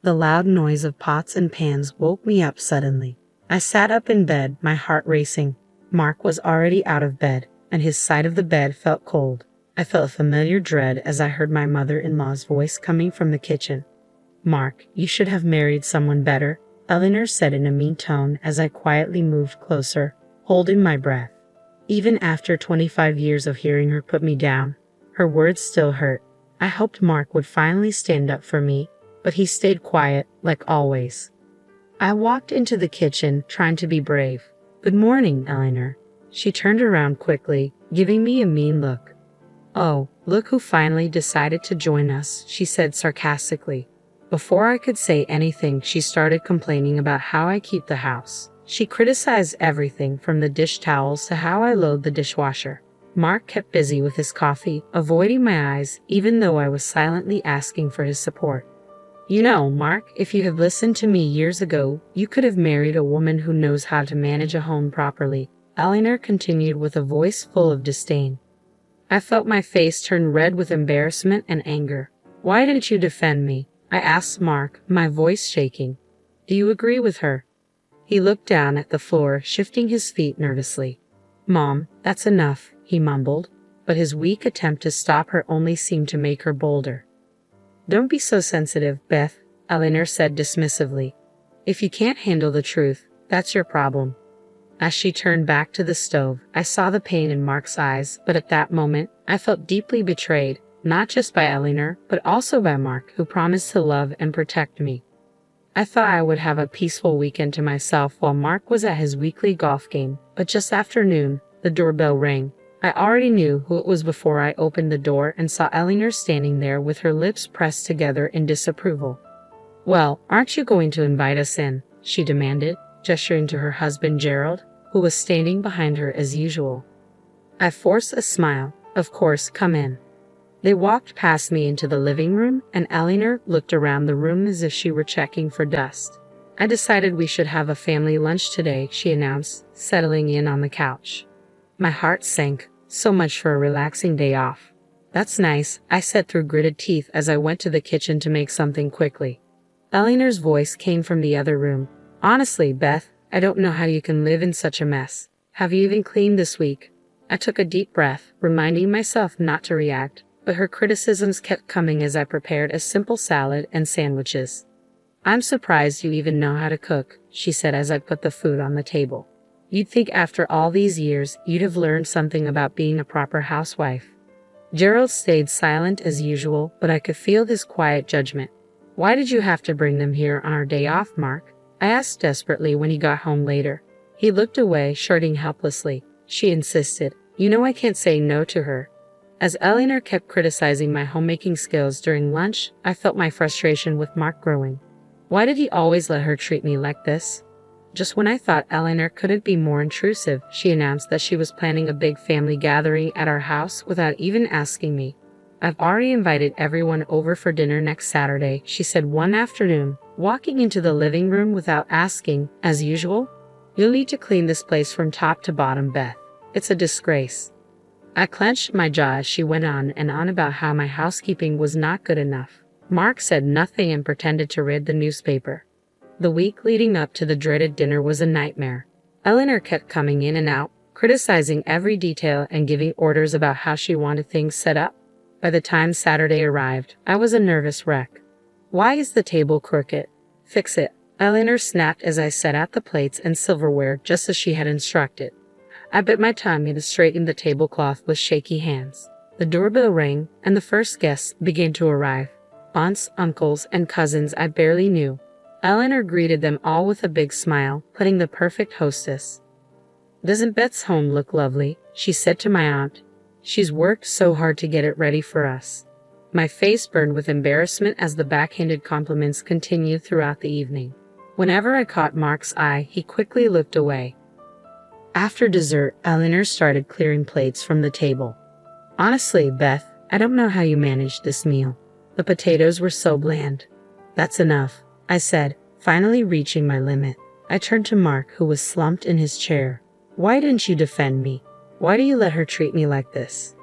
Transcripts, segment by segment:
The loud noise of pots and pans woke me up suddenly. I sat up in bed, my heart racing. Mark was already out of bed, and his side of the bed felt cold. I felt a familiar dread as I heard my mother-in-law's voice coming from the kitchen. "Mark, you should have married someone better," Eleanor said in a mean tone as I quietly moved closer, holding my breath. Even after 25 years of hearing her put me down, her words still hurt. I hoped Mark would finally stand up for me, but he stayed quiet, like always. I walked into the kitchen, trying to be brave. "Good morning, Eleanor." She turned around quickly, giving me a mean look. "Oh, look who finally decided to join us," she said sarcastically. Before I could say anything, she started complaining about how I keep the house. She criticized everything from the dish towels to how I load the dishwasher. Mark kept busy with his coffee, avoiding my eyes, even though I was silently asking for his support. "You know, Mark, if you had listened to me years ago, you could have married a woman who knows how to manage a home properly," Eleanor continued with a voice full of disdain. I felt my face turn red with embarrassment and anger. "Why didn't you defend me?" I asked Mark, my voice shaking. "Do you agree with her?" He looked down at the floor, shifting his feet nervously. "Mom, that's enough," he mumbled, but his weak attempt to stop her only seemed to make her bolder. "Don't be so sensitive, Beth," Eleanor said dismissively. "If you can't handle the truth, that's your problem." As she turned back to the stove, I saw the pain in Mark's eyes, but at that moment, I felt deeply betrayed, not just by Eleanor, but also by Mark, who promised to love and protect me. I thought I would have a peaceful weekend to myself while Mark was at his weekly golf game, but just after noon, the doorbell rang. I already knew who it was before I opened the door and saw Eleanor standing there with her lips pressed together in disapproval. "Well, aren't you going to invite us in?" she demanded, gesturing to her husband Gerald, who was standing behind her as usual. I forced a smile. "Of course, come in." They walked past me into the living room, and Eleanor looked around the room as if she were checking for dust. "I decided we should have a family lunch today," she announced, settling in on the couch. My heart sank. So much for a relaxing day off. "That's nice," I said through gritted teeth as I went to the kitchen to make something quickly. Eleanor's voice came from the other room. "Honestly, Beth, I don't know how you can live in such a mess. Have you even cleaned this week?" I took a deep breath, reminding myself not to react, but her criticisms kept coming as I prepared a simple salad and sandwiches. "I'm surprised you even know how to cook," she said as I put the food on the table. "You'd think after all these years, you'd have learned something about being a proper housewife." Gerald stayed silent as usual, but I could feel his quiet judgment. "Why did you have to bring them here on our day off, Mark?" I asked desperately when he got home later. He looked away, shirting helplessly. She insisted. "You know I can't say no to her." As Eleanor kept criticizing my homemaking skills during lunch, I felt my frustration with Mark growing. Why did he always let her treat me like this? Just when I thought Eleanor couldn't be more intrusive, she announced that she was planning a big family gathering at our house without even asking me. "I've already invited everyone over for dinner next Saturday," she said one afternoon, walking into the living room without asking, as usual. "You'll need to clean this place from top to bottom, Beth. It's a disgrace." I clenched my jaw as she went on and on about how my housekeeping was not good enough. Mark said nothing and pretended to read the newspaper. The week leading up to the dreaded dinner was a nightmare. Eleanor kept coming in and out, criticizing every detail and giving orders about how she wanted things set up. By the time Saturday arrived, I was a nervous wreck. "Why is the table crooked? Fix it," Eleanor snapped as I set out the plates and silverware just as she had instructed. I bit my tongue and straightened the tablecloth with shaky hands. The doorbell rang, and the first guests began to arrive. Aunts, uncles, and cousins I barely knew. Eleanor greeted them all with a big smile, playing the perfect hostess. "Doesn't Beth's home look lovely?" she said to my aunt. "She's worked so hard to get it ready for us." My face burned with embarrassment as the backhanded compliments continued throughout the evening. Whenever I caught Mark's eye, he quickly looked away. After dessert, Eleanor started clearing plates from the table. "Honestly, Beth, I don't know how you managed this meal. The potatoes were so bland." "That's enough," I said, finally reaching my limit. I turned to Mark, who was slumped in his chair. "Why didn't you defend me? Why do you let her treat me like this?"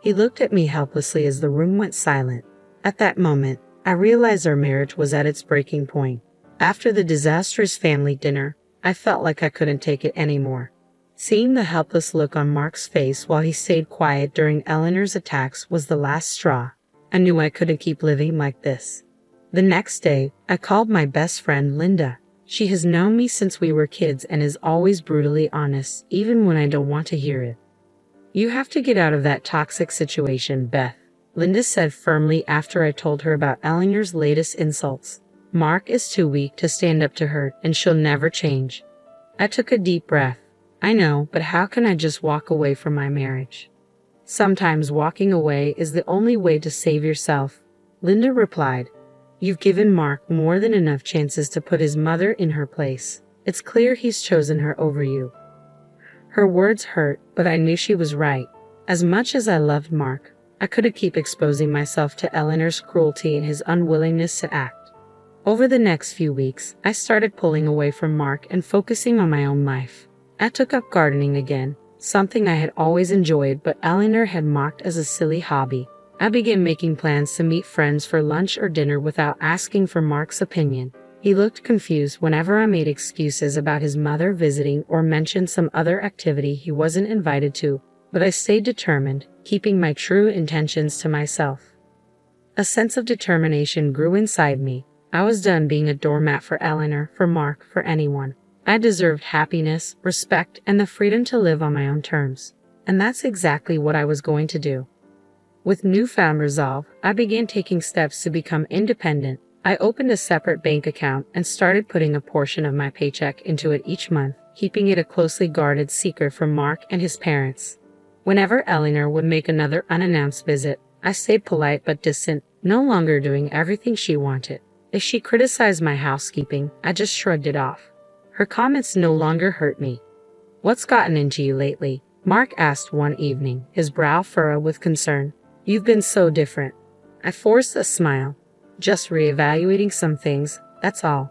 He looked at me helplessly as the room went silent. At that moment, I realized our marriage was at its breaking point. After the disastrous family dinner, I felt like I couldn't take it anymore. Seeing the helpless look on Mark's face while he stayed quiet during Eleanor's attacks was the last straw. I knew I couldn't keep living like this. The next day, I called my best friend Linda. She has known me since we were kids and is always brutally honest, even when I don't want to hear it. "You have to get out of that toxic situation, Beth," Linda said firmly after I told her about Eleanor's latest insults. "Mark is too weak to stand up to her, and she'll never change." I took a deep breath. "I know, but how can I just walk away from my marriage?" "Sometimes walking away is the only way to save yourself," Linda replied. "You've given Mark more than enough chances to put his mother in her place. It's clear he's chosen her over you." Her words hurt, but I knew she was right. As much as I loved Mark, I couldn't keep exposing myself to Eleanor's cruelty and his unwillingness to act. Over the next few weeks, I started pulling away from Mark and focusing on my own life. I took up gardening again, something I had always enjoyed but Eleanor had mocked as a silly hobby. I began making plans to meet friends for lunch or dinner without asking for Mark's opinion. He looked confused whenever I made excuses about his mother visiting or mentioned some other activity he wasn't invited to, but I stayed determined, keeping my true intentions to myself. A sense of determination grew inside me. I was done being a doormat for Eleanor, for Mark, for anyone. I deserved happiness, respect, and the freedom to live on my own terms. And that's exactly what I was going to do. With newfound resolve, I began taking steps to become independent. I opened a separate bank account and started putting a portion of my paycheck into it each month, keeping it a closely guarded secret from Mark and his parents. Whenever Eleanor would make another unannounced visit, I stayed polite but distant, no longer doing everything she wanted. If she criticized my housekeeping, I just shrugged it off. Her comments no longer hurt me. "What's gotten into you lately?" Mark asked one evening, his brow furrowed with concern. "You've been so different." I forced a smile. "Just reevaluating some things, that's all."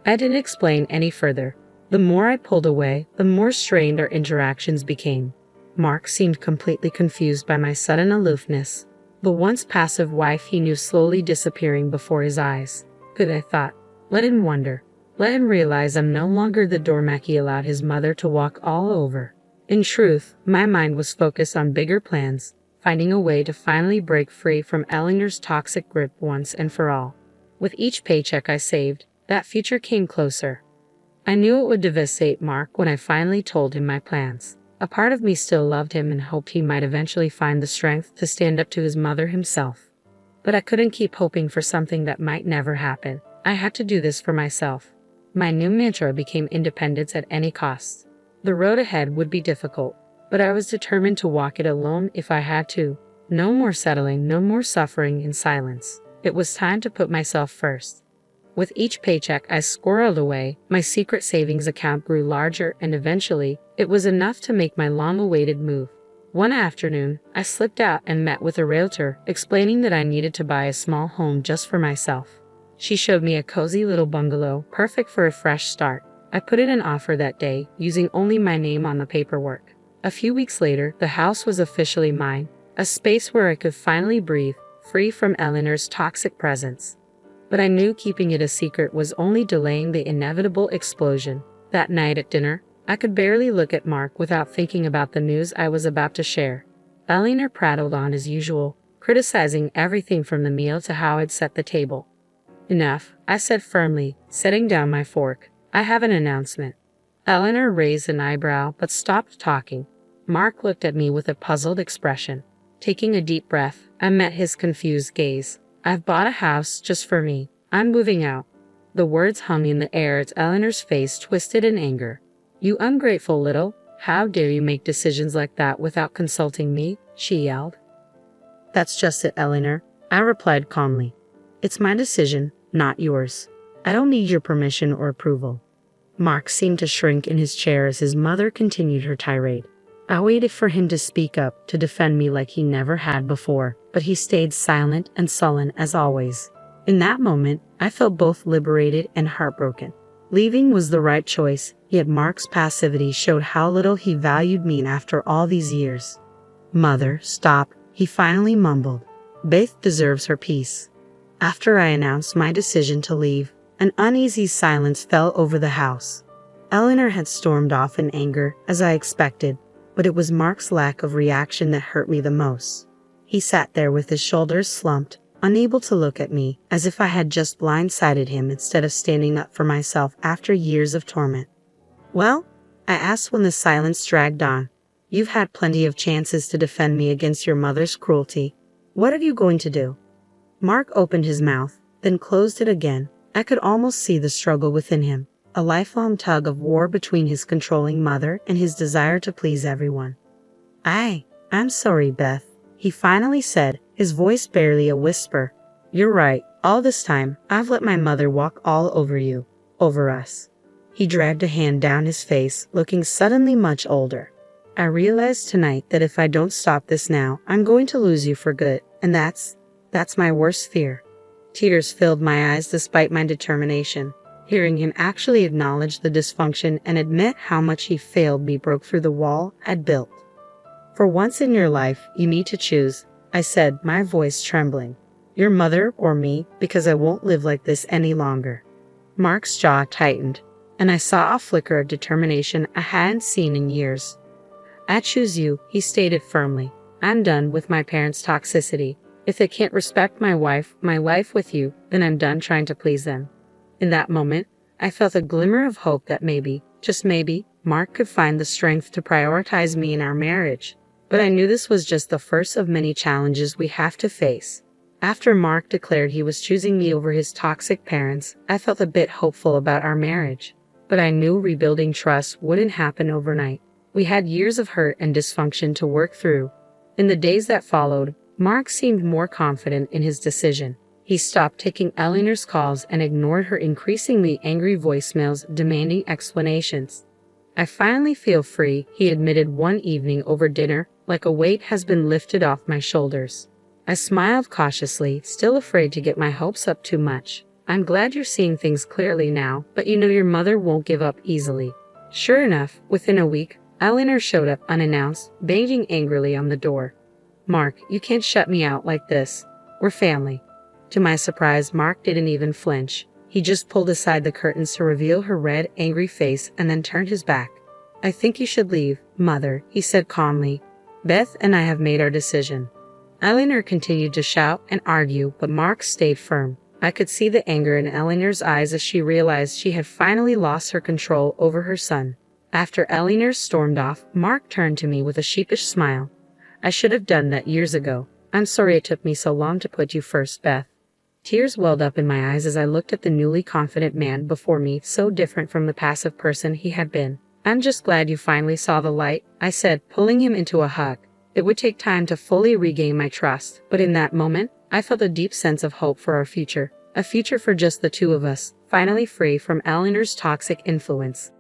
I didn't explain any further. The more I pulled away, the more strained our interactions became. Mark seemed completely confused by my sudden aloofness. The once passive wife he knew slowly disappearing before his eyes. Good, I thought. Let him wonder. Let him realize I'm no longer the doormat he allowed his mother to walk all over. In truth, my mind was focused on bigger plans, finding a way to finally break free from Eleanor's toxic grip once and for all. With each paycheck I saved, that future came closer. I knew it would devastate Mark when I finally told him my plans. A part of me still loved him and hoped he might eventually find the strength to stand up to his mother himself. But I couldn't keep hoping for something that might never happen. I had to do this for myself. My new mantra became independence at any cost. The road ahead would be difficult, but I was determined to walk it alone if I had to. No more settling, no more suffering in silence. It was time to put myself first. With each paycheck I squirreled away, my secret savings account grew larger and eventually, it was enough to make my long-awaited move. One afternoon, I slipped out and met with a realtor, explaining that I needed to buy a small home just for myself. She showed me a cozy little bungalow, perfect for a fresh start. I put in an offer that day, using only my name on the paperwork. A few weeks later, the house was officially mine, a space where I could finally breathe, free from Eleanor's toxic presence. But I knew keeping it a secret was only delaying the inevitable explosion. That night at dinner, I could barely look at Mark without thinking about the news I was about to share. Eleanor prattled on as usual, criticizing everything from the meal to how I'd set the table. "Enough," I said firmly, setting down my fork. "I have an announcement." Eleanor raised an eyebrow but stopped talking. Mark looked at me with a puzzled expression. Taking a deep breath, I met his confused gaze. "I've bought a house just for me. I'm moving out." The words hung in the air as Eleanor's face twisted in anger. "You ungrateful little, how dare you make decisions like that without consulting me?" she yelled. "That's just it, Eleanor," I replied calmly. "It's my decision, not yours. I don't need your permission or approval." Mark seemed to shrink in his chair as his mother continued her tirade. I waited for him to speak up, to defend me like he never had before, but he stayed silent and sullen as always. In that moment, I felt both liberated and heartbroken. Leaving was the right choice, yet Mark's passivity showed how little he valued me after all these years. "Mother, stop," he finally mumbled. "Beth deserves her peace." After I announced my decision to leave, an uneasy silence fell over the house. Eleanor had stormed off in anger, as I expected, but it was Mark's lack of reaction that hurt me the most. He sat there with his shoulders slumped, unable to look at me, as if I had just blindsided him instead of standing up for myself after years of torment. "Well?" I asked when the silence dragged on. "You've had plenty of chances to defend me against your mother's cruelty. What are you going to do?" Mark opened his mouth, then closed it again. I could almost see the struggle within him, a lifelong tug of war between his controlling mother and his desire to please everyone. I'm sorry, Beth," he finally said, his voice barely a whisper. "You're right. All this time, I've let my mother walk all over you, over us." He dragged a hand down his face, looking suddenly much older. "I realized tonight that if I don't stop this now, I'm going to lose you for good, and that's my worst fear." Tears filled my eyes despite my determination. Hearing him actually acknowledge the dysfunction and admit how much he failed me broke through the wall I'd built. "For once in your life, you need to choose," I said, my voice trembling. "Your mother or me, because I won't live like this any longer." Mark's jaw tightened, and I saw a flicker of determination I hadn't seen in years. "I choose you," he stated firmly. "I'm done with my parents' toxicity. If they can't respect my life with you, then I'm done trying to please them." In that moment, I felt a glimmer of hope that maybe, just maybe, Mark could find the strength to prioritize me in our marriage. But I knew this was just the first of many challenges we have to face. After Mark declared he was choosing me over his toxic parents, I felt a bit hopeful about our marriage. But I knew rebuilding trust wouldn't happen overnight. We had years of hurt and dysfunction to work through. In the days that followed, Mark seemed more confident in his decision. He stopped taking Eleanor's calls and ignored her increasingly angry voicemails demanding explanations. "I finally feel free," he admitted one evening over dinner, "like a weight has been lifted off my shoulders." I smiled cautiously, still afraid to get my hopes up too much. "I'm glad you're seeing things clearly now, but you know your mother won't give up easily." Sure enough, within a week, Eleanor showed up unannounced, banging angrily on the door. "Mark, you can't shut me out like this. We're family." To my surprise, Mark didn't even flinch. He just pulled aside the curtains to reveal her red, angry face and then turned his back. "I think you should leave, Mother," he said calmly. "Beth and I have made our decision." Eleanor continued to shout and argue, but Mark stayed firm. I could see the anger in Eleanor's eyes as she realized she had finally lost her control over her son. After Eleanor stormed off, Mark turned to me with a sheepish smile. "I should have done that years ago. I'm sorry it took me so long to put you first, Beth." Tears welled up in my eyes as I looked at the newly confident man before me, so different from the passive person he had been. "I'm just glad you finally saw the light," I said, pulling him into a hug. It would take time to fully regain my trust, but in that moment, I felt a deep sense of hope for our future. A future for just the two of us, finally free from Eleanor's toxic influence.